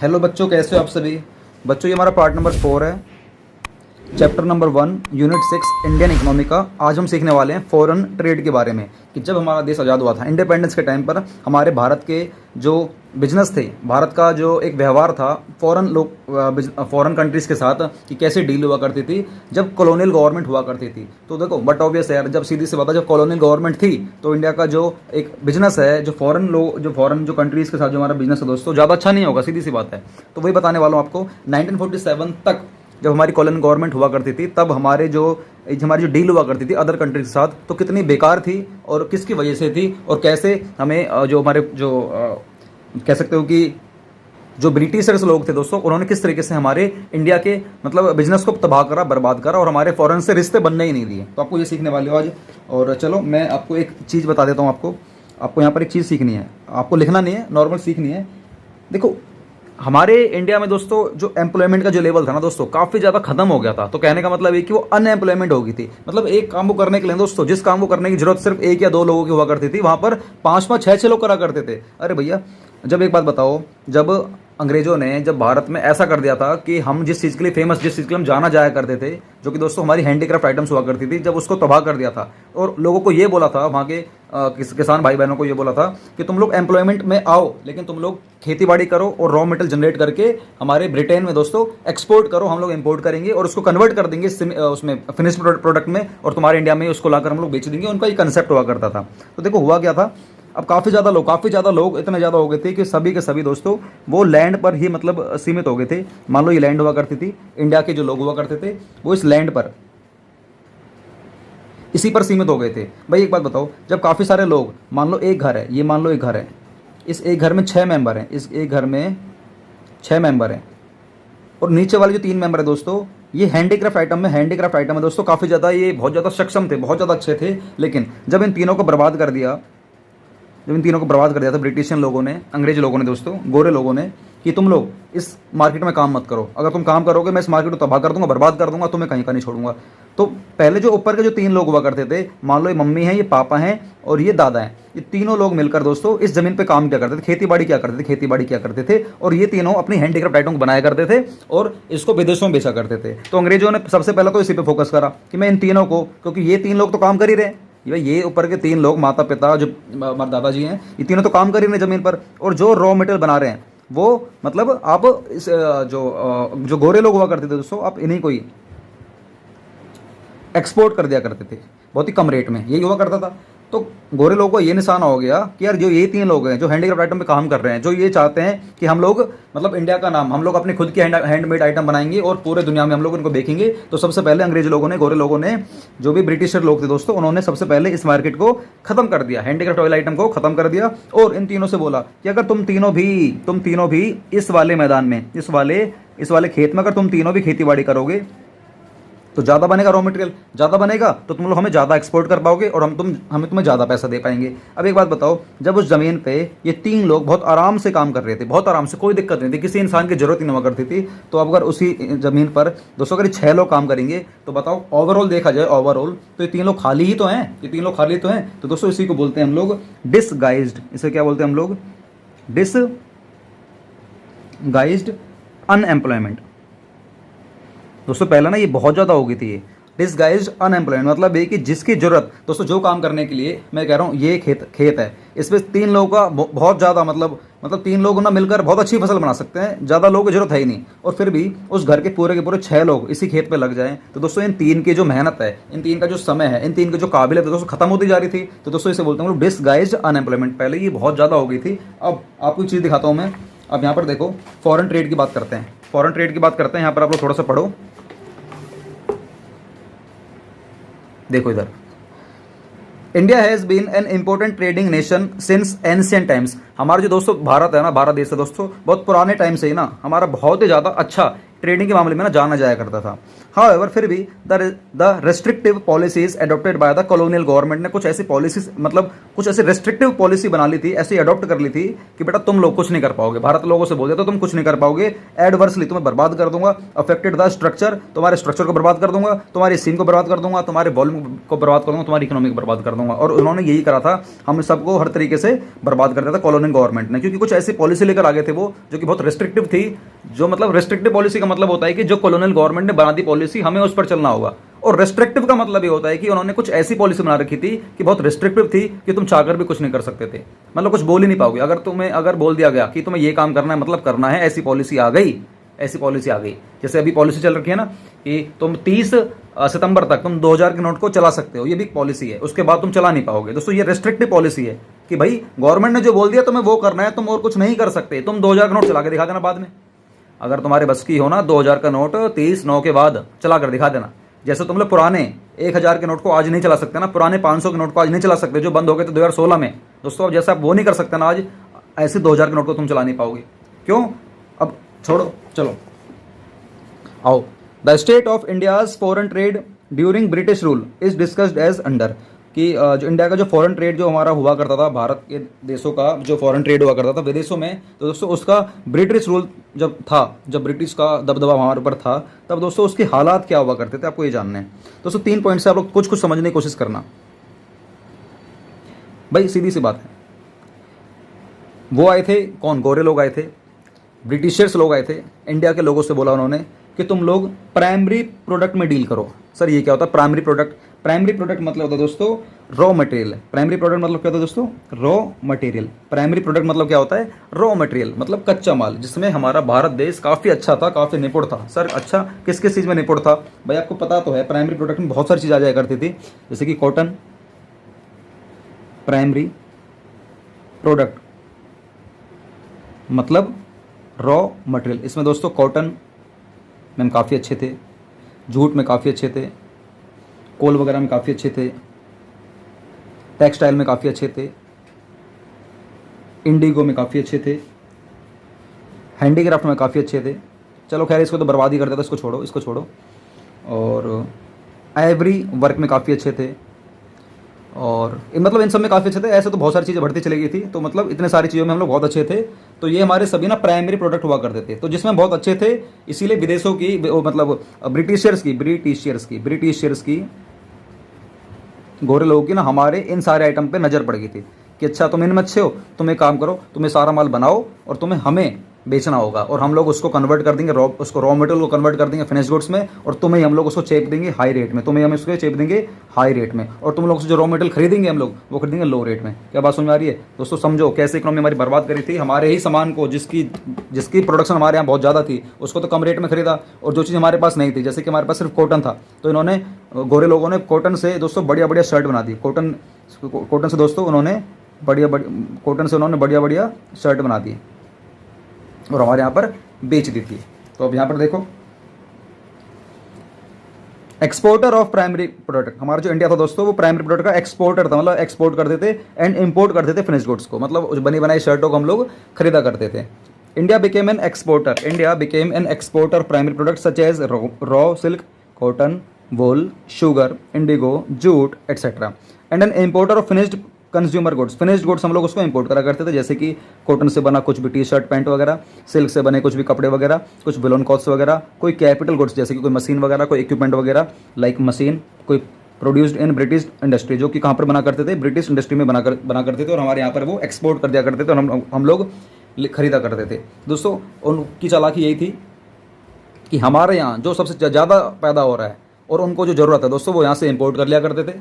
Hello बच्चों, कैसे हो आप सभी। बच्चों ये हमारा पार्ट नंबर 4 है, chapter number 1, unit 6 Indian economy का। आज हम सीखने वाले हैं फॉरेन ट्रेड के बारे में कि जब हमारा देश आज़ाद हुआ था इंडिपेंडेंस के टाइम पर हमारे भारत के जो बिजनेस थे, भारत का जो एक व्यवहार था फॉरेन कंट्रीज़ के साथ कि कैसे डील हुआ करती थी जब कॉलोनियल गवर्नमेंट हुआ करती थी। तो देखो बट ऑब्वियस है यार, जब सीधी सी बात है, जब कॉलोनियल गवर्नमेंट थी तो इंडिया का जो एक बिजनेस है, जो फॉरेन जो कंट्रीज़ के साथ जो हमारा बिजनेस है दोस्तों, ज़्यादा अच्छा नहीं होगा, सीधी सी बात है। तो वही बताने वाला हूँ आपको। 1947 तक जब हमारी कॉलोनियल गवर्नमेंट हुआ करती थी तब हमारी जो डील हुआ करती थी अदर कंट्रीज के साथ, तो कितनी बेकार थी और किसकी वजह से थी, और कैसे हमें जो हमारे जो कह सकते हो कि जो ब्रिटिशर्स लोग थे दोस्तों, उन्होंने किस तरीके से हमारे इंडिया के मतलब बिजनेस को तबाह करा, बर्बाद करा और हमारे फॉरेन से रिश्ते बनने ही नहीं दिए। तो आपको ये सीखने वाले हो आज। और चलो मैं आपको एक चीज़ बता देता हूँ। आपको यहाँ पर एक चीज़ सीखनी है, आपको लिखना नहीं है, नॉर्मल सीखनी है। देखो हमारे इंडिया में दोस्तों जो एम्प्लॉयमेंट का जो लेवल था ना दोस्तों, काफ़ी ज़्यादा खत्म हो गया था। तो कहने का मतलब है कि वो अनएम्प्लॉयमेंट हो गई थी। मतलब एक काम को करने के लिए दोस्तों, जिस काम को करने की जरूरत सिर्फ 1 या 2 लोगों की हुआ करती थी, वहाँ पर 5-5, 6-6 लोग करा करते थे। अरे भैया, जब एक बात बताओ, जब अंग्रेजों ने जब भारत में ऐसा कर दिया था कि हम जिस चीज़ के लिए फेमस, जिस चीज़ के लिए हम जाना जाया करते थे, जो कि दोस्तों हमारी हैंडीक्राफ्ट आइटम्स हुआ करती थी, जब उसको तबाह कर दिया था और लोगों को ये बोला था, वहाँ के किसान भाई बहनों को ये बोला था कि तुम लोग एम्प्लॉयमेंट में आओ, लेकिन तुम लोग खेती बाड़ी करो और रॉ मटेरियल जनरेट करके हमारे ब्रिटेन में दोस्तों एक्सपोर्ट करो, हम लोग इंपोर्ट करेंगे और उसको कन्वर्ट कर देंगे उसमें फिनिश प्रोडक्ट में, और तुम्हारे इंडिया में उसको लाकर हम लोग बेच देंगे। उनका ये कंसेप्ट हुआ करता था। तो देखो हुआ क्या था, अब काफ़ी ज़्यादा लोग इतने ज़्यादा हो गए थे कि सभी के सभी दोस्तों वो लैंड पर ही मतलब सीमित हो गए थे। मान लो ये लैंड हुआ करती थी, इंडिया के जो लोग हुआ करते थे वो इस लैंड पर, इसी पर सीमित हो गए थे। भाई एक बात बताओ, जब काफ़ी सारे लोग, मान लो एक घर है, ये मान लो एक घर है, इस एक घर में 6 मेंबर हैं, इस एक घर में 6 मेंबर हैं, और नीचे वाले जो 3 मेंबर है दोस्तों, ये हैंडीक्राफ्ट आइटम है दोस्तों, काफ़ी ज़्यादा ये बहुत ज़्यादा सक्षम थे, बहुत ज़्यादा अच्छे थे। लेकिन जब इन तीनों को बर्बाद कर दिया था ब्रिटिशियन लोगों ने, अंग्रेज लोगों ने दोस्तों, गोरे लोगों ने, कि तुम लोग इस मार्केट में काम मत करो, अगर तुम काम करोगे मैं इस मार्केट को तबाह कर दूंगा, बर्बाद कर दूंगा, तुम्हें कहीं का नहीं छोड़ूंगा। तो पहले जो ऊपर के जो 3 लोग हुआ करते थे, मान लो ये मम्मी हैं, ये पापा हैं और ये दादा हैं, ये तीनों लोग मिलकर दोस्तों इस जमीन पे काम क्या करते थे, खेती बाड़ी क्या करते थे, और ये तीनों अपनी हैंडीक्राफ्ट आइटम बनाया करते थे और इसको विदेशों में बेचा करते थे। तो अंग्रेजों ने सबसे पहले तो इसी पे फोकस करा कि मैं इन तीनों को, क्योंकि ये 3 लोग तो काम कर ही रहे हैं, ये ऊपर के 3 लोग, माता पिता जो हमारे दादाजी हैं, ये तीनों तो काम कर ही रहे जमीन पर, और जो रॉ मटेरियल बना रहे हैं वो मतलब आप इस जो गोरे लोग हुआ करते थे दोस्तों, आप इन्हीं को ही एक्सपोर्ट कर दिया करते थे बहुत ही कम रेट में, यही हुआ करता था। तो गोरे लोगों को ये निशाना हो गया कि यार जो ये 3 लोग हैं जो हैंडीक्राफ्ट आइटम पे काम कर रहे हैं, जो ये चाहते हैं कि हम लोग मतलब इंडिया का नाम, हम लोग अपने खुद की हैंडमेड आइटम बनाएंगे और पूरे दुनिया में हम लोग इनको बेचेंगे। तो सबसे पहले अंग्रेज लोगों ने, गोरे लोगों ने, जो भी ब्रिटिशर लोग थे दोस्तों, उन्होंने सबसे पहले इस मार्केट को खत्म कर दिया, हैंडीक्राफ्ट ऑयल आइटम को खत्म कर दिया, और इन तीनों से बोला कि अगर तुम तीनों भी इस वाले मैदान में, इस वाले खेत में अगर तुम तीनों भी खेती बाड़ी करोगे तो ज़्यादा बनेगा, रॉ मटेरियल ज़्यादा बनेगा, तो तुम लोग हमें ज़्यादा एक्सपोर्ट कर पाओगे और हमें तुम्हें ज़्यादा पैसा दे पाएंगे। अब एक बात बताओ, जब उस ज़मीन पे ये 3 लोग बहुत आराम से काम कर रहे थे, बहुत आराम से, कोई दिक्कत नहीं थी, किसी इंसान की ज़रूरत ही नहीं हुआ करती थी, तो अब अगर उसी ज़मीन पर दोस्तों अगर 6 लोग काम करेंगे तो बताओ ओवरऑल देखा जाए, तो ये 3 लोग खाली ही तो हैं, तो दोस्तों इसी को बोलते हैं हम लोग डिसगाइज्ड। इसे क्या बोलते हैं हम लोग? Disguised unemployment. दोस्तों पहला ना ये बहुत ज़्यादा हो गई थी, ये डिसगाइज्ड अनएम्प्लॉयमेंट, मतलब ये कि जिसकी जरूरत दोस्तों, जो काम करने के लिए मैं कह रहा हूँ ये खेत है, इसमें 3 लोगों का बहुत ज़्यादा मतलब 3 लोग ना मिलकर बहुत अच्छी फसल बना सकते हैं, ज़्यादा लोगों की जरूरत है ही नहीं, और फिर भी उस घर के पूरे 6 लोग इसी खेत पे लग जाएं, तो दोस्तों इन 3 की जो मेहनत है, इन 3 का जो समय है, इन 3 की जो काबिलियत है दोस्तों खत्म होती जा रही थी। तो दोस्तों इसे बोलते हैं हम लोग डिसगाइज्ड अनएम्प्लॉयमेंट। पहले ये बहुत ज़्यादा हो गई थी। अब आपको एक चीज़ दिखाता हूँ मैं। अब यहाँ पर देखो फॉरेन ट्रेड की बात करते हैं, यहाँ पर आप लोग थोड़ा सा पढ़ो, देखो इधर, India has been an important trading nation since ancient times. हमारा जो दोस्तों भारत है ना, भारत देश है दोस्तों, बहुत पुराने टाइम से ही ना हमारा बहुत ही ज़्यादा अच्छा ट्रेडिंग के मामले में ना जाना जाया करता था। हाउएवर फिर भी the restrictive policies adopted by the colonial government ने कुछ ऐसी पॉलिसीज, मतलब कुछ ऐसी रेस्ट्रिक्टिव पॉलिसी बना ली थी, ऐसी अडॉप्ट कर ली थी कि बेटा तुम लोग कुछ नहीं कर पाओगे। भारत लोगों से बोल दिया तो तुम कुछ नहीं कर पाओगे, एडवर्सली तुम्हें बर्बाद कर दूंगा, अफेक्टेड द स्ट्रक्चर, तुम्हारे स्ट्रक्चर को बर्बाद कर दूंगा, तुम्हारी स्कीम को बर्बाद कर दूंगा, तुम्हारे वॉल्यूम को बर्बाद कर दूंगा, तुम्हारी इकोनॉमी को बर्बाद कर दूंगा। और उन्होंने यही करा था, हम सबको हर तरीके से बर्बाद कर दिया था कॉलोनियल गवर्नमेंट ने, क्योंकि कुछ ऐसी पॉलिसी लेकर आ गए थे वो जो कि बहुत रेस्ट्रिक्टिव थी। जो मतलब रेस्ट्रिक्टिव पॉलिसी का मतलब होता है कि जो कॉलोनियल गवर्नमेंट ने बना दी पॉलिसी हमें उस पर चलना होगा, और रेस्ट्रिक्टिव का मतलब ये होता है कि उन्होंने कुछ ऐसी पॉलिसी बना रखी थी कि बहुत रेस्ट्रिक्टिव थी कि तुम चाहकर भी कुछ नहीं कर सकते थे, मतलब कुछ बोल ही नहीं पाओगे। अगर बोल दिया गया कि तुम्हें ये काम करना है मतलब करना है, ऐसी पॉलिसी आ गई, ऐसी पॉलिसी आ गई। जैसे अभी पॉलिसी चल रखी है ना कि तुम 30 सितंबर तक तुम 2000 के नोट को चला सकते हो, ये भी पॉलिसी है, उसके बाद तुम चला नहीं पाओगे। दोस्तों ये रेस्ट्रिक्टिव पॉलिसी है कि भाई गवर्नमेंट ने जो बोल दिया तुम्हें वो करना है, तुम और कुछ नहीं कर सकते। तुम 2000 का नोट चला के दिखा देना बाद में, अगर तुम्हारे बस की हो ना 2000 का नोट 30/9 के बाद चला कर दिखा देना। जैसे तुम लोग पुराने 1000 के नोट को आज नहीं चला सकते ना, पुराने 500 के नोट को आज नहीं चला सकते जो बंद हो गए थे 2016 में। दोस्तों अब जैसे आप वो नहीं कर सकते ना आज, ऐसे 2000 के नोट को तुम चला नहीं पाओगे। क्यों? अब छोड़ो, चलो आओ। The state of India's foreign trade during British rule is discussed as under, कि जो इंडिया का जो फॉरेन ट्रेड जो हमारा हुआ करता था, भारत के देशों का जो फॉरेन ट्रेड हुआ करता था विदेशों में, तो दोस्तों उसका ब्रिटिश रूल जब था, जब ब्रिटिश का दबदबा हमारे ऊपर था, तब दोस्तों उसके हालात क्या हुआ करते थे आपको ये जानना है। दोस्तों 3 पॉइंट से आप लोग कुछ समझने की कोशिश करना। भाई सीधी सी बात है, वो आए थे कौन? गोरे लोग आए थे, ब्रिटिशर्स लोग आए थे, इंडिया के लोगों से बोला उन्होंने कि तुम लोग प्राइमरी प्रोडक्ट में डील करो। सर ये क्या होता है प्राइमरी प्रोडक्ट? प्राइमरी प्रोडक्ट मतलब होता है दोस्तों रॉ मटेरियल। प्राइमरी प्रोडक्ट मतलब क्या होता है दोस्तों? Raw material. प्राइमरी प्रोडक्ट मतलब क्या होता है? रॉ मटेरियल, मतलब कच्चा माल, जिसमें हमारा भारत देश काफ़ी अच्छा था, काफ़ी निपुण था। सर अच्छा किस किस चीज़ में निपुण था? भाई आपको पता तो है प्राइमरी प्रोडक्ट में बहुत सारी चीज़ आ जाया करती थी, जैसे कि कॉटन, प्राइमरी प्रोडक्ट मतलब रॉ मटेरियल। इसमें दोस्तों कॉटन में हम काफ़ी अच्छे थे, जूट में काफ़ी अच्छे थे, कोल वगैरह में काफ़ी अच्छे थे, टेक्सटाइल में काफ़ी अच्छे थे, इंडिगो में काफ़ी अच्छे थे, हैंडीक्राफ्ट में काफ़ी अच्छे थे। चलो खैर इसको तो बर्बाद ही कर देता, इसको छोड़ो, इसको छोड़ो। और आइवरी वर्क में काफ़ी अच्छे थे, और मतलब इन सब में काफ़ी अच्छे थे। ऐसे तो बहुत सारी चीज़ें बढ़ती चली गई थी, तो मतलब इतने सारी चीज़ों में हम लोग बहुत अच्छे थे। तो ये हमारे सभी ना प्राइमरी प्रोडक्ट हुआ करते थे, तो जिसमें बहुत अच्छे थे, इसीलिए विदेशों की मतलब ब्रिटिशर्स की गोरे लोगों की ना हमारे इन सारे आइटम पे नज़र पड़ गई थी कि अच्छा तुम इनमें अच्छे हो, तुम एक काम करो, तुम्हें सारा माल बनाओ और तुम्हें हमें बेचना होगा, और हम लोग उसको कन्वर्ट कर देंगे, उसको रॉ मटेरियल को कन्वर्ट कर देंगे फिनिश गुड्स में, और तुम्हें हम लोग उसको चेप देंगे हाई रेट में, तुम्हें हम उसको चेप देंगे हाई रेट में, और तुम लोग जो रॉ मटेरियल खरीदेंगे हम लोग वो खरीदेंगे लो रेट में। क्या बात समझ में आ रही है दोस्तों? समझो कैसे इकोनॉमी हमारी बर्बाद करी थी। हमारे ही सामान को जिसकी प्रोडक्शन हमारे यहाँ बहुत ज़्यादा थी उसको तो कम रेट में खरीदा, और जो चीज़ हमारे पास नहीं थी, जैसे कि हमारे पास सिर्फ कॉटन था, तो इन्होंने गोरे लोगों ने कॉटन से दोस्तों बढ़िया बढ़िया शर्ट बना दी। कॉटन से दोस्तों उन्होंने बढ़िया बढ़िया शर्ट बना दी और हमारे यहाँ पर बेच दी थी। तो अब यहाँ पर देखो, एक्सपोर्टर ऑफ प्राइमरी प्रोडक्ट, हमारा जो इंडिया था दोस्तों वो प्राइमरी प्रोडक्ट का एक्सपोर्टर था, मतलब एक्सपोर्ट करते थे एंड इंपोर्ट करते थे फिनिश गुड्स को, मतलब बनी बनाई शर्टों को हम लोग खरीदा करते थे। India became an exporter of primary product such as raw silk, cotton, wool, sugar, indigo, jute etcetera, and an importer of finished consumer goods. Finished goods हम लोग उसको इंपोर्ट करा करते थे, जैसे कि कॉटन से बना कुछ भी टी शर्ट पैंट वगैरह, सिल्क से बने कुछ भी कपड़े वगैरह, कुछ विलोन क्लॉथ्स वगैरह, कोई कैपिटल गुड्स जैसे कि कोई मशीन वगैरह, कोई इक्विपमेंट वगैरह लाइक मशीन, कोई प्रोड्यूस्ड इन ब्रिटिश इंडस्ट्री, जो कि कहाँ पर बना करते थे? ब्रिटिश इंडस्ट्री में बना करते थे, और हमारे यहाँ पर वो एक्सपोर्ट कर दिया करते थे और हम लोग खरीदा करते थे। दोस्तों उनकी चालाकी यही थी कि हमारे यहाँ जो सबसे ज़्यादा पैदा हो रहा है और उनको जो ज़रूरत है दोस्तों वो यहाँ से इंपोर्ट कर लिया करते थे,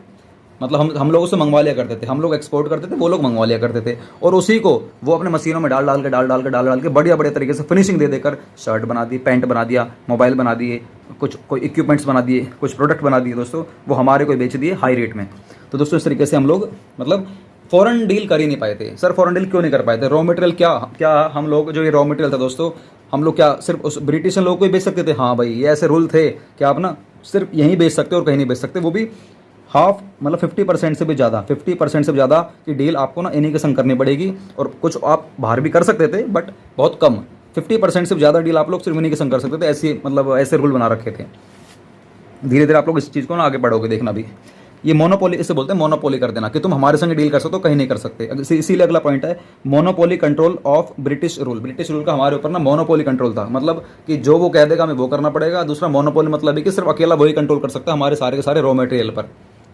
मतलब हम लोग उसे मंगवा लिया करते थे, हम लोग एक्सपोर्ट करते थे, वो लोग मंगवा लिया करते थे, और उसी को वो अपने मशीनों में डाल डाल के बढ़िया तरीके से फिनिशिंग दे देकर शर्ट बना दी, पैंट बना दिया, मोबाइल बना दिए, कोई इक्विपमेंट्स बना दिए, कुछ प्रोडक्ट बना दिए दोस्तों, वो हमारे को बेच दिए हाई रेट में। तो दोस्तों इस तरीके से हम लोग मतलब फॉरेन डील कर ही नहीं पाए थे। सर फॉरेन डील क्यों नहीं कर पाए थे? रॉ मटेरियल क्या हम लोग जो ये रॉ मटेरियल था दोस्तों, हम लोग क्या सिर्फ उस ब्रिटिश लोगों को ही बेच सकते थे? हाँ भाई ये ऐसे रूल थे कि आप ना सिर्फ यहीं बेच सकते और कहीं नहीं बेच सकते, वो भी हाफ मतलब 50% से भी ज़्यादा की डील आपको ना इन्हीं के संग करनी पड़ेगी, और कुछ आप बाहर भी कर सकते थे बट बहुत कम। 50% से ज़्यादा डील आप लोग सिर्फ उन्हीं के संग कर सकते थे, ऐसी मतलब ऐसे रूल बना रखे थे। धीरे धीरे आप लोग इस चीज़ को ना आगे बढ़ोगे, देखना भी। ये मोनोपोली, इसे बोलते हैं मोनोपोली कर देना, कि तुम हमारे संग डील कर सकते हो, कहीं नहीं कर सकते। इसीलिए अगला पॉइंट है monopoly control of British rule. British rule का हमारे ऊपर ना मोनोपोली कंट्रोल था, मतलब कि जो वो कह देगा हमें वो करना पड़ेगा। दूसरा मोनोपोली मतलब है कि सिर्फ अकेला वही कंट्रोल कर सकता है हमारे सारे के सारे रॉ मटेरियल पर।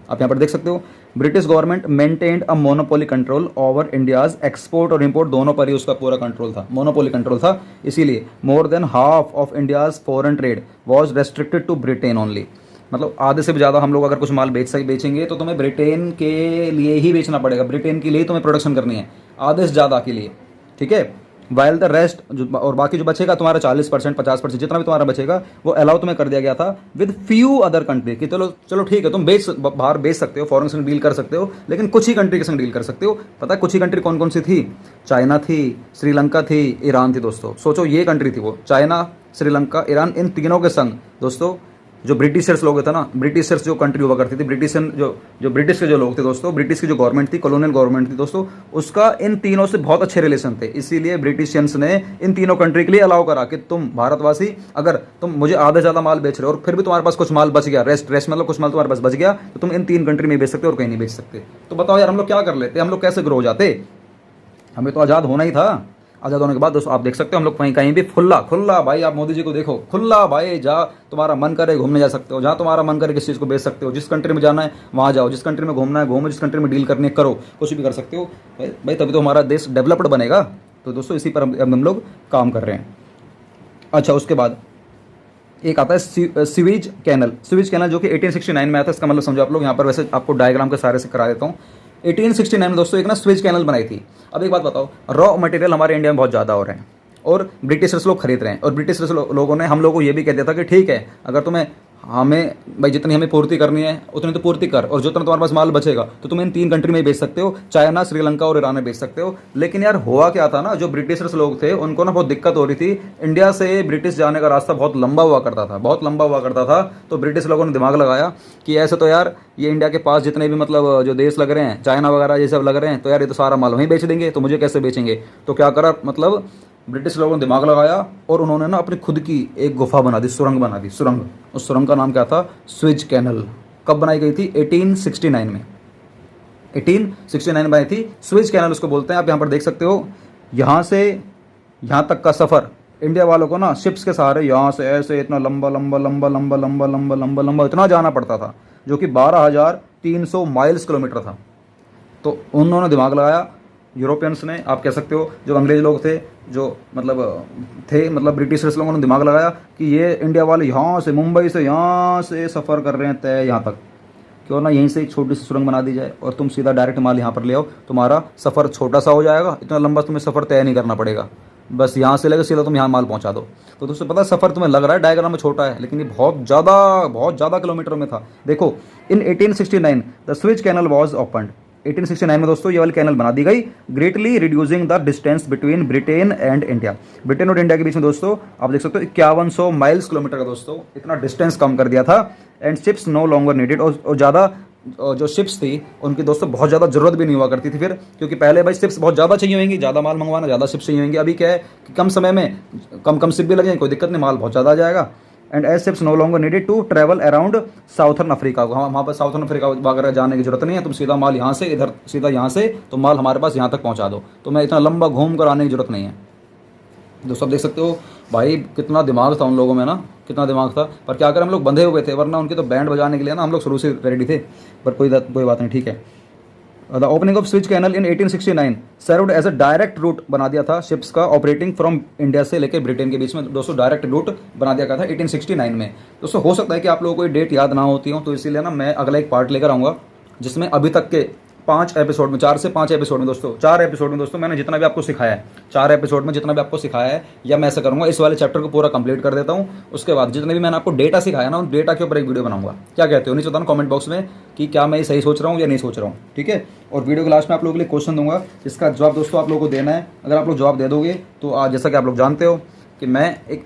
आप यहाँ पर देख सकते हो, British government maintained a monopoly control over India's export और इंपोर्ट दोनों पर ही उसका पूरा कंट्रोल था, मोनोपोली कंट्रोल था। इसीलिए more than half of India's foreign trade was restricted to Britain only. मतलब आधे से भी ज़्यादा हम लोग अगर कुछ माल बेचेंगे तो तुम्हें ब्रिटेन के लिए ही बेचना पड़ेगा, ब्रिटेन के लिए ही तुम्हें प्रोडक्शन करनी है, आधे से ज़्यादा के लिए, ठीक है। वाइल द रेस्ट जो और बाकी जो बचेगा तुम्हारा 40% 50% जितना भी तुम्हारा बचेगा वो अलाउ तुम्हें कर दिया गया था विद फ्यू अदर कंट्री, कि चलो ठीक है तुम बाहर बेच सकते हो, फॉरेन संग डील कर सकते हो, लेकिन कुछ ही कंट्री के संग डील कर सकते हो। पता है कुछ ही कंट्री कौन कौन सी थी? चाइना थी, श्रीलंका थी, ईरान थी। दोस्तों सोचो ये कंट्री थी वो, चाइना, श्रीलंका, ईरान, इन तीनों के संग दोस्तों जो ब्रिटिशर्स लोग थे ना, ब्रिटिशर्स जो कंट्री हुआ करती थी, जो ब्रिटिश के जो लोग थे दोस्तों, ब्रिटिश की जो गवर्नमेंट थी, कॉलोनियल गवर्नमेंट थी दोस्तों, उसका इन तीनों से बहुत अच्छे रिलेशन थे। इसीलिए ब्रिटिशियंस ने इन तीनों कंट्री के लिए अलाउ करा कि तुम भारतवासी अगर तुम मुझे आधे ज़्यादा माल बेच रहे हो और फिर भी तुम्हारे पास कुछ माल बच गया, रेस्ट मतलब कुछ माल तुम्हारे पास बच गया, तो तुम इन 3 कंट्री में बेच सकते हो और कहीं नहीं बेच सकते। तो बताओ यार हम लोग क्या कर लेते, हम लोग कैसे ग्रो हो जाते? हमें तो आज़ाद होना ही था। आज़ाद होने के बाद दोस्तों आप देख सकते हो हम लोग कहीं भी खुला भाई, आप मोदी जी को देखो, खुला भाई, जहाँ तुम्हारा मन करे घूमने जा सकते हो, जहाँ तुम्हारा मन करे किस चीज़ को बेच सकते हो, जिस कंट्री में जाना है वहाँ जाओ, जिस कंट्री में घूमना है घूमो, जिस कंट्री में डील करनी है करो, कुछ भी कर सकते हो भाई, तभी तो हमारा देश डेवलप्ड बनेगा। तो दोस्तों इसी पर हम लोग काम कर रहे हैं। अच्छा, उसके बाद एक आता है सीवेज कैनल जो कि 1869 में आया था। इसका मतलब समझो आप लोग, यहाँ पर वैसे आपको डायग्राम के सारे से करा देता हूँ। 1869 में दोस्तों एक ना स्वेज कैनल बनाई थी। अब एक बात बताओ, रॉ मटेरियल हमारे इंडिया में बहुत ज़्यादा हो रहे हैं और ब्रिटिशर्स लोग खरीद रहे हैं, और ब्रिटिशर्स लोगों ने हम लोगों को ये भी कह दिया था कि ठीक है अगर तुम्हें हमें भाई जितनी हमें पूर्ति करनी है उतनी तो पूर्ति कर, और जितना तुम्हारे पास माल बचेगा तो तुम इन 3 कंट्री में बेच सकते हो, चाइना, श्रीलंका और ईरान में बेच सकते हो। लेकिन यार हुआ क्या था ना, जो ब्रिटिशर्स लोग थे उनको ना बहुत दिक्कत हो रही थी। इंडिया से ब्रिटिश जाने का रास्ता बहुत लंबा हुआ करता था, तो ब्रिटिश लोगों ने दिमाग लगाया कि ऐसे तो यार ये इंडिया के पास जितने भी मतलब जो देश लग रहे हैं, चाइना वगैरह ये सब लग रहे हैं, तो यार ये तो सारा माल वहीं बेच देंगे, तो मुझे कैसे बेचेंगे? तो क्या करा, मतलब ब्रिटिश लोगों ने दिमाग लगाया और उन्होंने ना अपनी खुद की एक गुफा बना दी, सुरंग बना दी, सुरंग। उस सुरंग का नाम क्या था? Suez canal. कब बनाई गई थी? 1869 में। 1869 में बनाई थी स्वेज कैनल उसको बोलते हैं। आप यहाँ पर देख सकते हो, यहाँ से यहाँ तक का सफ़र इंडिया वालों को ना शिप्स के सहारे यहाँ से ऐसे इतना लंबा इतना जाना पड़ता था, जो कि 12,300 माइल्स किलोमीटर था। तो उन्होंने दिमाग लगाया, यूरोपियंस ने, आप कह सकते हो जो अंग्रेज लोग थे, जो मतलब ब्रिटिशर्स लोगों ने दिमाग लगाया कि ये इंडिया वाले यहाँ से, मुंबई से यहाँ से सफ़र कर रहे हैं तय यहाँ तक, क्यों ना यहीं से एक छोटी सी सुरंग बना दी जाए और तुम सीधा डायरेक्ट माल यहाँ पर ले आओ, तुम्हारा सफ़र छोटा सा हो जाएगा, इतना लंबा तुम्हें सफ़र तय नहीं करना पड़ेगा, बस यहाँ से लेकर सीधा तुम यहाँ माल पहुँचा दो। तो दोस्तों पता है सफ़र तुम्हें लग रहा है डायग्राम में छोटा है, लेकिन ये बहुत ज़्यादा किलोमीटर में था। देखो, इन 1869 the Suez canal was opened. 1869 में दोस्तों ये वाली कैनल बना दी गई, greatly reducing the distance between Britain and India. Britain और इंडिया के बीच में दोस्तों आप देख सकते हो 5100 माइल्स किलोमीटर का दोस्तों इतना डिस्टेंस कम कर दिया था। And ships no longer needed, और ज़्यादा जो शिप्स थी उनकी दोस्तों बहुत ज़्यादा ज़रूरत भी नहीं हुआ करती थी फिर, क्योंकि पहले भाई शिप्स बहुत ज़्यादा चाहिए होंगी, ज़्यादा माल मंगवाना, ज़्यादा शिप्स चाहिए होंगी। अभी क्या है कि कम समय में कम शिप भी लग जाएंगे, कोई दिक्कत नहीं, माल बहुत ज़्यादा आ जाएगा। And as ships no longer needed to travel around southern Africa. वहाँ पर साउथर्न अफ्रीका वगैरह जाने की जरूरत नहीं है, तुम सीधा माल यहाँ से इधर, सीधा यहाँ से तो माल हमारे पास यहाँ तक पहुँचा दो, तो मैं इतना लंबा घूम कर आने की जरूरत नहीं है। दोस्तों आप देख सकते हो भाई कितना दिमाग था उन लोगों में ना, कितना दिमाग था। पर क्या करें, हम लोग बंधे हुए थे, वरना उनके तो बैंड बजाने के लिए ना हम लोग शुरू से रेडी थे। पर कोई बात नहीं, ठीक है। The opening of Suez canal in 1869 served as a direct route बना दिया था शिप्स का, ऑपरेटिंग फ्रॉम इंडिया से लेकर ब्रिटेन के बीच में दोस्तों डायरेक्ट रूट बना दिया गया था 1869 में। दोस्तों हो सकता है कि आप लोगों को ये डेट याद ना होती हो, तो इसीलिए ना मैं अगला एक पार्ट लेकर आऊँगा जिसमें अभी तक के 5 एपिसोड में, 4 से 5 एपिसोड में दोस्तों, 4 एपिसोड में दोस्तों मैंने जितना भी आपको सिखाया है, 4 एपिसोड में जितना भी आपको सिखाया है, या मैं ऐसा करूँगा इस वाले चैप्टर को पूरा कंप्लीट कर देता हूँ। उसके बाद जितने भी मैंने आपको डेटा सिखाया ना, उन डेटा के ऊपर एक वीडियो बनाऊंगा। क्या कहते हो, नीचे बताना कमेंट बॉक्स में कि क्या मैं सही सोच रहा हूँ या नहीं सोच रहा हूँ, ठीक है। और वीडियो के लास्ट में आप लोगों के लिए क्वेश्चन दूंगा, जिसका जवाब दोस्तों आप लोगों को देना है। अगर आप लोग जवाब दे दोगे तो आज जैसा कि आप लोग जानते हो कि मैं एक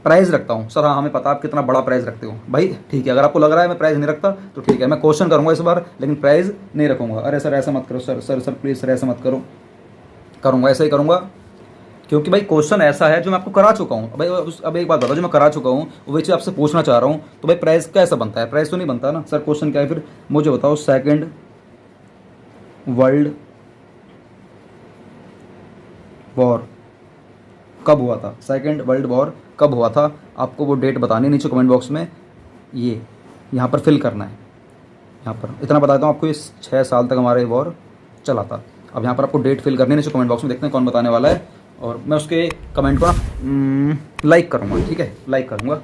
प्राइज़ रखता हूँ। सर हाँ, हमें पता आप कितना बड़ा प्राइज़ रखते हो भाई, ठीक है। अगर आपको लग रहा है मैं प्राइज़ नहीं रखता तो ठीक है, मैं क्वेश्चन करूँगा इस बार, लेकिन प्राइज़ नहीं रखूँगा। अरे सर ऐसा मत करो, सर प्लीज़ सर ऐसा मत करो, करूँगा ऐसा ही करूँगा क्योंकि भाई क्वेश्चन ऐसा है जो मैं आपको करा चुका हूँ भाई। अब एक बात बताओ, जो मैं करा चुका हूँ वही चीज़ आपसे पूछना चाह रहा हूँ, तो भाई प्राइस कैसा बनता है? प्राइस तो नहीं बनता ना सर। क्वेश्चन क्या है फिर, मुझे बताओ। सेकंड वर्ल्ड वॉर कब हुआ था? सेकंड वर्ल्ड वॉर कब हुआ था? आपको वो डेट बतानी नीचे कमेंट बॉक्स में, ये यहाँ पर फिल करना है। यहाँ पर इतना बताता हूँ आपको, इस 6 साल तक हमारा ये वॉर चला था। अब यहाँ पर आपको डेट फिल करनी है नीचे कमेंट बॉक्स में, देखते हैं कौन बताने वाला है। और मैं उसके कमेंट को ना लाइक करूँगा, ठीक है, लाइक करूँगा।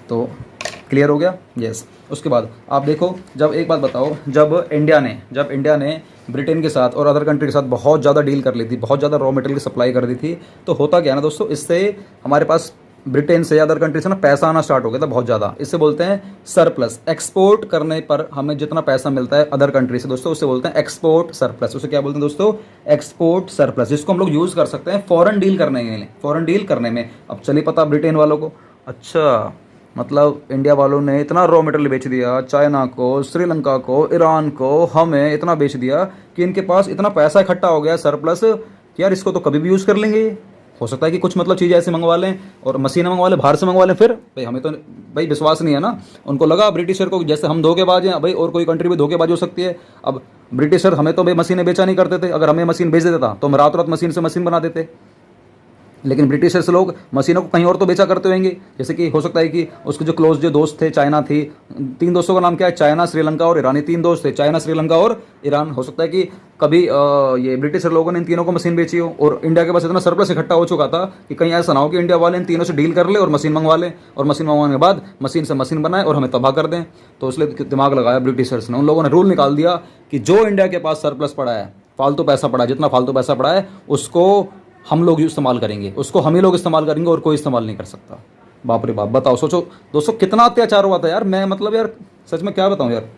तो क्लियर हो गया? यस। उसके बाद आप देखो, जब एक बात बताओ, जब इंडिया ने ब्रिटेन के साथ और अदर कंट्री के साथ बहुत ज़्यादा डील कर ली थी, बहुत ज़्यादा रॉ मटेरियल की सप्लाई कर दी थी, तो होता क्या है ना दोस्तों, इससे हमारे पास ब्रिटेन से, अदर कंट्री से ना पैसा आना स्टार्ट हो गया था बहुत ज़्यादा। इससे बोलते हैं सरप्लस। एक्सपोर्ट करने पर हमें जितना पैसा मिलता है अदर कंट्री से दोस्तों, उससे बोलते हैं एक्सपोर्ट सरप्लस। उसे क्या बोलते हैं दोस्तों? एक्सपोर्ट सरप्लस, जिसको हम लोग यूज़ कर सकते हैं फॉरेन डील करने के लिए, फॉरेन डील करने में। अब चलिए पता ब्रिटेन वालों को, अच्छा मतलब इंडिया वालों ने इतना रॉ मटेरियल बेच दिया चाइना को, श्रीलंका को, ईरान को, हमें इतना बेच दिया कि इनके पास इतना पैसा इकट्ठा हो गया सरप्लस कि यार इसको तो कभी भी यूज़ कर लेंगे। हो सकता है कि कुछ मतलब चीज़ें ऐसे मंगवा लें और मशीनें मंगवा लें, बाहर से मंगवा लें। फिर भाई हमें तो भाई विश्वास नहीं है ना। उनको लगा ब्रिटिशर को जैसे हम धोखेबाज हैं भाई, और कोई कंट्री भी धोखेबाज हो सकती है। अब ब्रिटिशर हमें तो भाई मशीनें बेचा नहीं करते थे, अगर हमें मशीन बेच देता तो हम रात रात मशीन से मशीन बना देते। लेकिन ब्रिटिशर्स लोग मशीनों को कहीं और तो बेचा करते होंगे। जैसे कि हो सकता है कि उसके जो क्लोज जो दोस्त थे, चाइना थी, 3 दोस्तों का नाम क्या है? चाइना, श्रीलंका और ईरान। 3 दोस्त थे, चाइना, श्रीलंका और ईरान। हो सकता है कि कभी ये ब्रिटिशर लोगों ने इन तीनों को मशीन बेची हो, और इंडिया के पास इतना सरप्लस इकट्ठा हो चुका था कि कहीं ऐसा ना हो कि इंडिया वाले इन तीनों से डील कर ले और मशीन मंगवा लें, और मशीन मंगवाने के बाद मशीन से मशीन बनाए और हमें तबाह कर दें। तो इसलिए दिमाग लगाया ब्रिटिशर्स ने, उन लोगों ने रूल निकाल दिया कि जो इंडिया के पास सरप्लस पड़ा है, फालतू पैसा पड़ा है, जितना फालतू पैसा पड़ा है उसको हम लोग इस्तेमाल करेंगे, उसको हम ही लोग इस्तेमाल करेंगे और कोई इस्तेमाल नहीं कर सकता। बाप रे बाप, बताओ, सोचो दोस्तों कितना अत्याचार हुआ था यार। मैं मतलब यार सच में क्या बताऊं यार।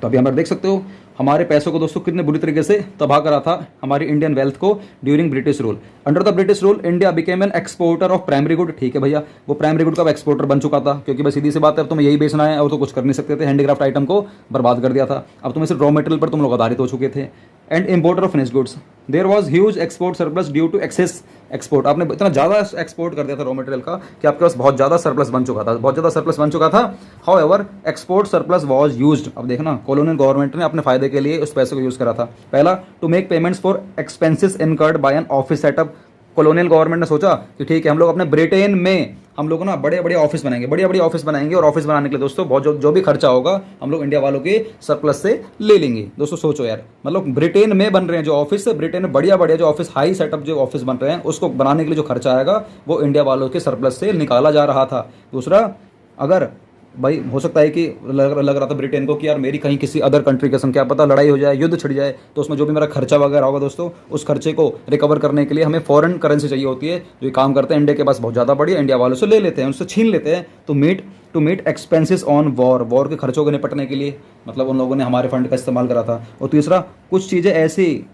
तो अभी हमारे देख सकते हो हमारे पैसों को दोस्तों कितने बुरी तरीके से तबाह करा था हमारी इंडियन वेल्थ को during British rule. Under the British rule India became an exporter of primary good. ठीक है भैया, वो प्राइमरी गुड का एक्सपोर्टर बन चुका था, क्योंकि बस सीधी सी बात है, अब तुम्हें यही बेचना है और तो कुछ कर नहीं सकते थे। हैंडीक्राफ्ट आइटम को बर्बाद कर दिया था, अब तुम्हें सिर्फ रॉ मटेरियल पर तुम लोग आधारित हो चुके थे। And importer of finish goods, there was huge export surplus due to excess export. आपने इतना ज़्यादा एक्सपोर्ट कर दिया था रॉ मटेरियल का कि आपके पास बहुत ज़्यादा सरप्लस बन चुका था, बहुत ज़्यादा सरप्लस बन चुका था। However export surplus was used, अब देखना कॉलोनियल गवर्नमेंट ने अपने फायदे के लिए उस पैसे को यूज़ करा था। पहला, to make payments for expenses incurred by an office setup. Colonial government ने सोचा कि ठीक है हम लोग अपने ब्रिटेन में हम लोग ना बड़े बड़े ऑफिस बनाएंगे, बड़े बड़े ऑफिस बनाएंगे, और ऑफिस बनाने के लिए दोस्तों बहुत जो भी खर्चा होगा हम लोग इंडिया वालों के सरप्लस से ले लेंगे। दोस्तों सोचो यार, मतलब ब्रिटेन में बन रहे हैं जो ऑफिस, ब्रिटेन में बढ़िया बढ़िया जो ऑफिस, हाई सेटअप जो ऑफिस बन रहे हैं, उसको बनाने के लिए जो खर्चा आएगा वो इंडिया वालों के सरप्लस से निकाला जा रहा था। दूसरा, अगर भाई हो सकता है कि लग रहा था ब्रिटेन को कि यार मेरी कहीं किसी अदर कंट्री के संग क्या पता लड़ाई हो जाए, युद्ध छिड़ जाए, तो उसमें जो भी मेरा खर्चा वगैरह होगा दोस्तों, उस खर्चे को रिकवर करने के लिए हमें फॉरेन करेंसी चाहिए होती है। जो ये काम करते हैं इंडिया के पास बहुत ज़्यादा बढ़िया, इंडिया वालों से ले लेते हैं, उनसे छीन लेते हैं। To meet expenses on war के खर्चों को निपटने के लिए मतलब उन लोगों ने हमारे फंड का इस्तेमाल करा था। और तीसरा, कुछ चीज़ें ऐसी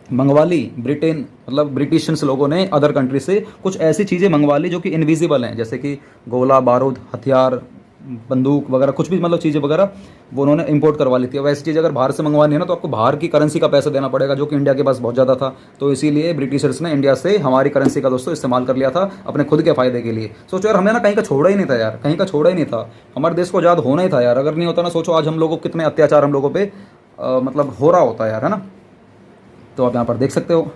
मंगवा ली ब्रिटेन, मतलब ब्रिटिशर्स लोगों ने अदर कंट्री से कुछ ऐसी चीज़ें मंगवा ली जो कि इनविजिबल हैं, जैसे कि गोला बारूद, हथियार, बंदूक वगैरह, कुछ भी मतलब चीज़ें वगैरह वो उन्होंने इंपोर्ट करवा ली थी। वैसी चीज़ अगर बाहर से मंगवानी है ना तो आपको बाहर की करेंसी का पैसा देना पड़ेगा, जो कि इंडिया के पास बहुत ज़्यादा था। तो इसीलिए ब्रिटिशर्स ने इंडिया से हमारी करेंसी का दोस्तों इस्तेमाल कर लिया था अपने खुद के फ़ायदे के लिए। सोचो यार, हमें ना कहीं का छोड़ा ही नहीं था यार, कहीं का छोड़ा ही नहीं था। हमारे देश को आज़ाद होना ही था यार, अगर नहीं होता ना सोचो आज हम लोगों को कितने अत्याचार हम लोगों पर मतलब हो रहा होता यार, है ना। तो आप यहाँ पर देख सकते हो,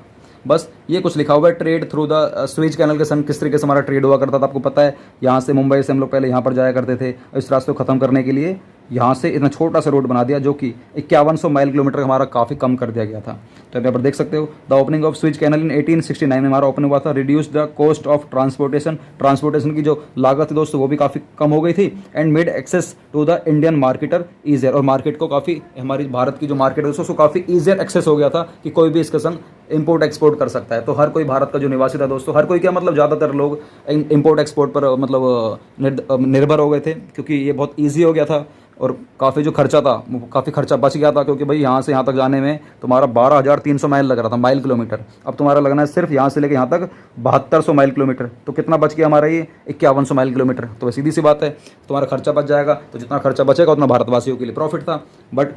बस ये कुछ लिखा हुआ है, trade through the Suez canal के संग किस तरीके से हमारा ट्रेड हुआ करता था आपको पता है। यहाँ से मुंबई से हम लोग पहले यहाँ पर जाया करते थे, इस रास्ते को ख़त्म करने के लिए यहाँ से इतना छोटा सा रोड बना दिया जो कि 5100 माइल किलोमीटर हमारा काफ़ी कम कर दिया गया था। तो यहाँ पर देख सकते हो, the opening of Suez canal in 1869 में हमारा ओपनिंग हुआ था। Reduce the cost of transportation की जो लागत थी दोस्तों वो भी काफ़ी कम हो गई थी। And made access to the Indian marketer easier, और मार्केट को काफ़ी, हमारी भारत की जो मार्केट है दोस्तों उसको काफ़ी ईजियर एक्सेस हो गया था कि कोई भी इसके संग इंपोर्ट एक्सपोर्ट कर सकता है। तो हर कोई भारत का जो निवासी था दोस्तों, हर कोई क्या मतलब ज़्यादातर लोग इंपोर्ट एक्सपोर्ट पर मतलब निर्भर हो गए थे, क्योंकि ये बहुत ईजी हो गया था। और काफ़ी जो खर्चा था वो काफ़ी खर्चा बच गया था, क्योंकि भाई यहाँ से यहाँ तक जाने में तुम्हारा 12,300 माइल लग रहा था, माइल किलोमीटर। अब तुम्हारा लगना है सिर्फ यहाँ से लेकर यहाँ तक 7200 माइल किलोमीटर। तो कितना बच गया हमारा ये 5100 माइल किलोमीटर। तो सीधी सी बात है, तुम्हारा खर्चा बच जाएगा, तो जितना खर्चा बचेगा उतना भारतवासियों के लिए प्रॉफिट था। बट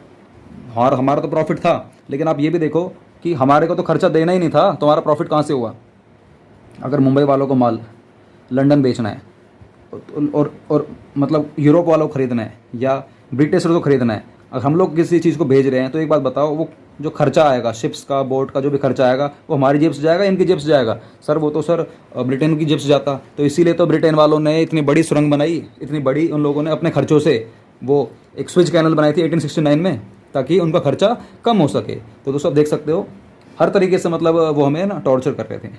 हमारा तो प्रॉफिट था, लेकिन आप ये भी देखो कि हमारे को तो खर्चा देना ही नहीं था, तुम्हारा प्रॉफिट कहाँ से हुआ। अगर मुंबई वालों को माल लंदन बेचना है और मतलब यूरोप वालों को खरीदना है या ब्रिटिश को खरीदना है, अगर हम लोग किसी चीज़ को भेज रहे हैं तो एक बात बताओ, वो जो खर्चा आएगा शिप्स का, बोट का जो भी खर्चा आएगा वो हमारी जेब से जाएगा, इनकी जेब से जाएगा। सर वो तो सर ब्रिटेन की जेब से जाता, तो इसीलिए तो ब्रिटेन वालों ने इतनी बड़ी सुरंग बनाई, इतनी बड़ी उन लोगों ने अपने खर्चों से वो एक स्विच कैनल बनाई थी 1869 में, ताकि उनका खर्चा कम हो सके। तो दोस्तों आप देख सकते हो हर तरीके से मतलब वो हमें ना टॉर्चर कर रहे थे।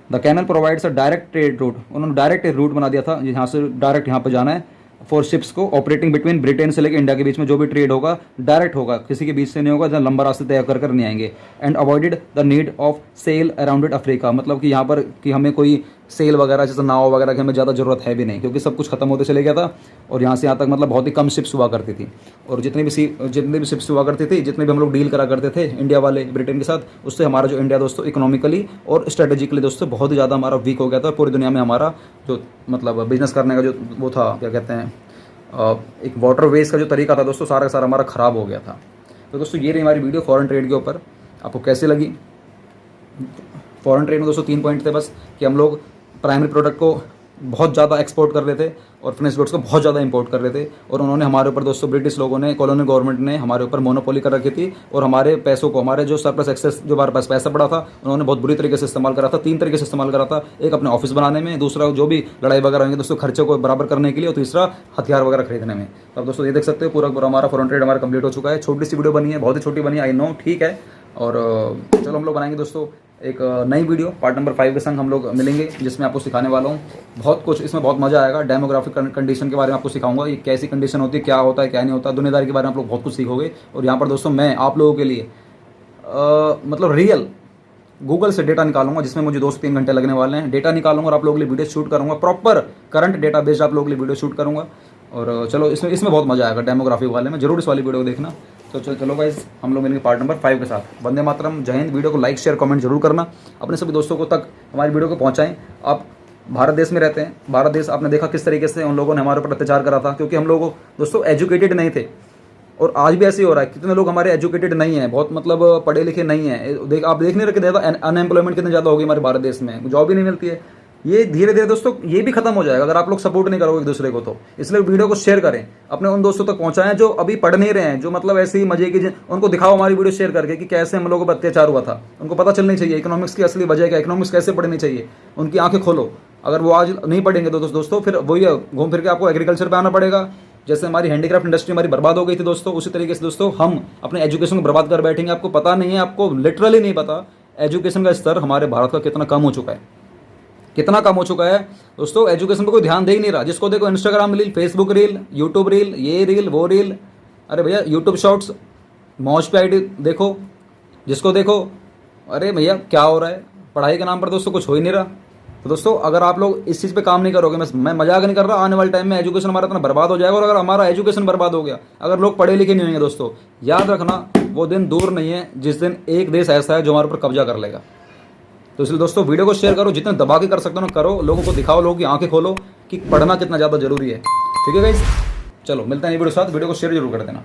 The canal provides a direct trade route, उन्होंने डायरेक्ट रूट बना दिया था यहाँ से डायरेक्ट यहाँ पर जाना है फॉर शिप्स को ऑपरेटिंग बिटवीन ब्रिटेन से लेकर इंडिया के बीच में जो भी ट्रेड होगा डायरेक्ट होगा, किसी के बीच से नहीं होगा, जहाँ लंबा रास्ते तय कर नहीं आएंगे। And avoided the need of sail around Africa, मतलब कि यहाँ पर कि हमें कोई सेल वगैरह जैसे नाव वगैरह की हमें ज़्यादा ज़रूरत है भी नहीं, क्योंकि सब कुछ खत्म होते चले गया था और यहाँ से यहाँ तक मतलब बहुत ही कम शिप्स हुआ करती थी। और जितनी भी शिप्स हुआ करती थी, जितने भी हम लोग डील करा करते थे इंडिया वाले ब्रिटेन के साथ, उससे हमारा जो इंडिया दोस्तों इकोनॉमिकली और स्ट्रेटेजिकली दोस्तों बहुत ही ज़्यादा हमारा वीक हो गया था। पूरी दुनिया में हमारा जो मतलब बिजनेस करने का जो वो था, क्या कहते हैं, एक वाटर वेज का जो तरीका था दोस्तों, सारा का सारा हमारा ख़राब हो गया था। तो दोस्तों ये रही हमारी वीडियो फॉरेन ट्रेड के ऊपर। आपको कैसे लगी? फॉरेन ट्रेड में दोस्तों 3 पॉइंट थे बस, कि हम लोग प्राइमरी प्रोडक्ट को बहुत ज़्यादा एक्सपोर्ट कर रहे थे और फिनिश गुड्स को बहुत ज़्यादा इंपोर्ट कर रहे थे। और उन्होंने हमारे ऊपर दोस्तों, ब्रिटिश लोगों ने, कॉलोनियल गवर्नमेंट ने हमारे ऊपर मोनोपोली कर रखी थी और हमारे पैसों को, हमारे जो सरप्लस एक्सेस जो हमारे पास पैसा पड़ा था, उन्होंने बहुत बुरी तरीके से इस्तेमाल करा था। 3 तरीके से इस्तेमाल करा था, एक अपने ऑफिस बनाने में, दूसरा जो भी लड़ाई वगैरह होंगे दोस्तों खर्चे को बराबर करने के लिए, और तीसरा हथियार वगैरह खरीदने में। तो अब दोस्तों ये देख सकते हो पूरा हमारा फॉरेन ट्रेड हमारा कंप्लीट हो चुका है। छोटी सी वीडियो बनी है, बहुत ही छोटी बनी है, आई नो, ठीक है। और चलो हम लोग बनाएंगे दोस्तों एक नई वीडियो पार्ट नंबर 5 के संग हम लोग मिलेंगे, जिसमें आपको सिखाने वाला हूँ बहुत कुछ। इसमें बहुत मजा आएगा। डेमोग्राफिक कंडीशन के बारे में आपको सिखाऊंगा, ये कैसी कंडीशन होती है, क्या होता है, क्या नहीं होता, दुनियादारी के बारे में आप लोग बहुत कुछ सीखोगे। और यहाँ पर दोस्तों मैं आप लोगों के लिए मतलब रियल गूगल से डेटा निकालूंगा, जिसमें मुझे 2 से 3 घंटे लगने वाले हैं। डेटा निकालूंगा और आप लोगों के लिए वीडियो शूट करूँगा, प्रॉपर करंट डेटा बेस्ड आप लोगों के लिए वीडियो शूट करूँगा। और चलो इसमें बहुत मजा आएगा डेमोग्राफिक वाले में, जरूर इस वाली वीडियो को देखना। तो चलो गाइस हम लोग मिलेंगे पार्ट नंबर 5 के साथ। वंदे मातरम, जय हिंद। वीडियो को लाइक शेयर कमेंट जरूर करना, अपने सभी दोस्तों को तक हमारी वीडियो को पहुंचाएं। आप भारत देश में रहते हैं, भारत देश आपने देखा किस तरीके से उन लोगों ने हमारे ऊपर अत्याचार करा था, क्योंकि हम लोग दोस्तों एजुकेटेड नहीं थे। और आज भी ऐसे ही हो रहा है, कितने लोग हमारे एजुकेटेड नहीं है, बहुत मतलब पढ़े लिखे नहीं है। आप देख नहीं रखे ज़्यादा अनएम्प्लॉयमेंट कितनी ज़्यादा होगी हमारे भारत देश में, जॉब ही नहीं मिलती है। ये धीरे धीरे दोस्तों ये भी खत्म हो जाएगा अगर आप लोग सपोर्ट नहीं करोगे एक दूसरे को। तो इसलिए वीडियो को शेयर करें, अपने उन दोस्तों तक पहुंचाएं जो अभी पढ़ नहीं रहे हैं, जो मतलब ऐसे ही मजे की, उनको दिखाओ हमारी वीडियो शेयर करके कि कैसे हम लोगों पर अत्याचार हुआ था। उनको पता चलनी चाहिए इकोनॉमिक्स की असली वजह क्या, इकोनॉमिक्स कैसे पढ़नी चाहिए, उनकी आंखें खोलो। अगर वो आज नहीं पढ़ेंगे तो दोस्तों फिर वही घूम फिर के आपको एग्रीकल्चर पे आना पड़ेगा। जैसे हमारी हैंडीक्राफ्ट इंडस्ट्री हमारी बर्बाद हो गई थी दोस्तों, उसी तरीके से दोस्तों हम अपने एजुकेशन को बर्बाद कर बैठेंगे। आपको पता नहीं है, आपको लिटरली नहीं पता एजुकेशन का स्तर हमारे भारत का कितना कम हो चुका है, कितना कम हो चुका है दोस्तों। एजुकेशन पर कोई ध्यान दे ही नहीं रहा। जिसको देखो Instagram reel, Facebook reel, YouTube reel, ये रील वो रील, अरे भैया यूट्यूब शॉर्ट्स, मौज पे आईडी देखो, जिसको देखो, अरे भैया क्या हो रहा है। पढ़ाई के नाम पर दोस्तों कुछ हो ही नहीं रहा। तो दोस्तों अगर आप लोग इस चीज़ पे काम नहीं करोगे, मैं मजाक नहीं कर रहा, आने वाले टाइम में एजुकेशन हमारा इतना बर्बाद हो जाएगा। और अगर हमारा एजुकेशन बर्बाद हो गया, अगर लोग पढ़े लिखे नहीं होंगे दोस्तों, याद रखना वो दिन दूर नहीं है जिस दिन एक देश ऐसा है जो हमारे ऊपर कब्जा कर लेगा। तो इसलिए दोस्तों वीडियो को शेयर करो, जितने दबा के कर सकते हो ना करो, लोगों को दिखाओ, लोगों की आंखें खोलो कि पढ़ना कितना ज़्यादा जरूरी है। ठीक है गाइस, चलो मिलते हैं वीडियो के साथ। वीडियो को शेयर जरूर कर देना।